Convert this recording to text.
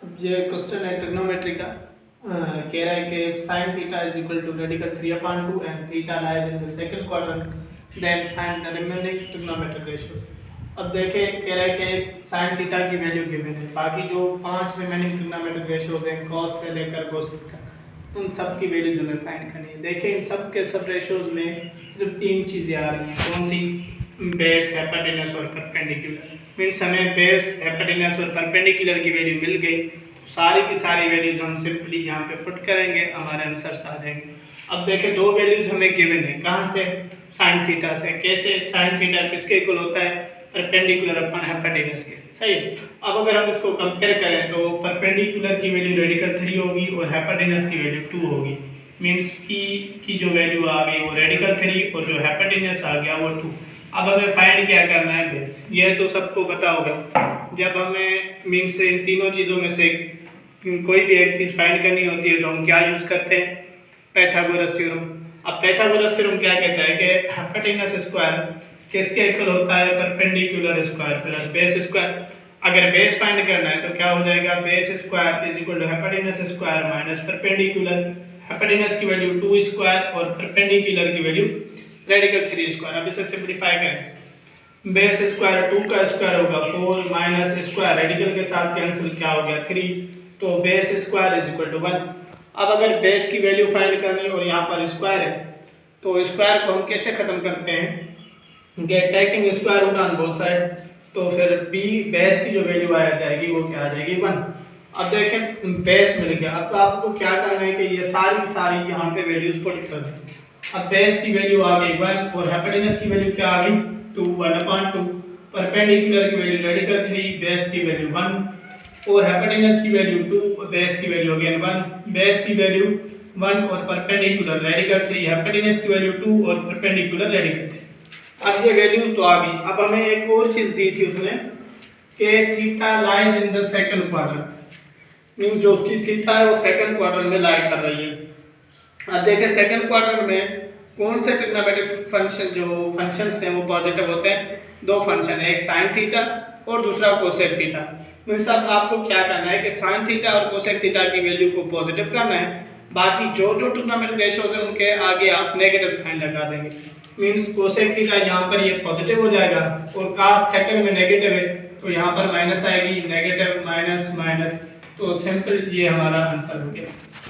अब ये क्वेश्चन है ट्रिग्नोमेट्री का। कह रहा है कि sine theta is equal to radical 3/2 and theta lies in the second quadrant then find the remaining trigonometric ratio. अब देखें, कह रहा है कि साइन थीटा की वैल्यू गिवन है, बाकी जो 5 रिमेनिंग ट्रिग्नोमेट्रिक रेशियोज हैं कॉस से लेकर कोसेक तक, उन सब की वैल्यूज हमें फाइंड करनी है। देखें, इन सब के सब रेशियोज में सिर्फ 3 चीज़ें आ रही हैं। कौन सी? बेस, हाइपोटेनस और परपेंडिकुलर। मीन्स हमें बेस, हाइपोटेनस और परपेंडिकुलर की वैल्यू मिल गई, तो सारी की सारी वैल्यूज हम सिंपली यहाँ पे पुट करेंगे, हमारे आंसर्स आ जाएंगे। अब देखें, 2 वैल्यूज हमें गिवन है, कहाँ से? साइन थीटा से। कैसे? साइन थीटा किसके इक्वल होता है? परपेंडिकुलर अपॉन हाइपोटेनस के। सही। अब अगर हम इसको कंपेयर करें तो परपेंडिकुलर की वैल्यू रेडिकल 3 होगी और हाइपोटेनस की वैल्यू 2 होगी। मीन्स पी की जो वैल्यू आ गई वो रेडिकल 3 और जो हाइपोटेनस आ गया वो 2। अब हमें फाइंड क्या करना है? बेस। यह तो सबको पता होगा, जब हमें मीन्स इन तीनों चीज़ों में से कोई भी एक चीज़ फाइंड करनी होती है तो हम क्या यूज़ करते हैं? Pythagoras theorem. अब पाइथागोरस थ्योरम क्या कहता है कि हाइपोटेनस स्क्वायर किसके इक्वल होता है? Perpendicular square plus base square. अगर बेस फाइंड करना है तो क्या हो जाएगा? Base square is equal to hypotenuse square minus perpendicular. Hypotenuse की वैल्यू 2 स्क्वायर और परपेंडिकुलर की वैल्यू रेडिकल 3 स्क्वायर। अब इसे सिंपलीफाई करें, बेस स्क्वायर 2 का स्क्वायर होगा 4 माइनस स्क्वायर रेडिकल के साथ कैंसिल, क्या हो गया? 3। तो base square is equal to 1। अब अगर बेस की वैल्यू फाइंड करनी और यहाँ पर स्क्वायर है तो स्क्वायर को हम कैसे खत्म करते हैं? Get taking square root on both side. तो फिर बी बेस की जो वैल्यू आ जाएगी वो क्या आ जाएगी? 1। अब देखें, बेस मिल गया। अब आपको क्या करना है कि ये सारी यहाँ पे वैल्यूज पुट कर दें। अब बेस की वैल्यू आ गई 1 और हाइपोटेनस की वैल्यू क्या आ गई? 2, 1/2। परपेंडिकुलर की वैल्यू रेडिकल 3, बेस की वैल्यू 1 और हाइपोटेनस की वैल्यू 2, बेस की वैल्यू अगेन 1। बेस की वैल्यू 1 और परपेंडिकुलर रेडिकल 3, हाइपोटेनस की वैल्यू 2 और परपेंडिकुलर रेडिकल 3। अब ये वैल्यूज तो आ गई। अब हमें एक और चीज दी थी उसने कि theta lies in the second quadrant, mean जो कि थीटा है वो सेकंड क्वाड्रेंट में लाई कर रही है। अब देखिए, सेकंड क्वाड्रेंट में कौन से ट्रिग्नोमेट्रिक फंक्शन जो फंक्शंस हैं वो पॉजिटिव होते हैं? 2 फंक्शन है, एक साइन थीटा और दूसरा कोसेक थीटा। मीन्स अब आपको क्या करना है कि साइन थीटा और कोसेक थीटा की वैल्यू को पॉजिटिव करना है, बाकी जो जो ट्रिग्नोमेट्रिक रेशियोज हैं उनके आगे आप नेगेटिव साइन लगा देंगे। मीन्स कोसेक थीटा यहाँ पर ये पॉजिटिव हो जाएगा और कास सेकंड में नेगेटिव है तो यहाँ पर माइनस आएगी, नेगेटिव माइनस माइनस, तो सिंपल ये हमारा आंसर हो गया।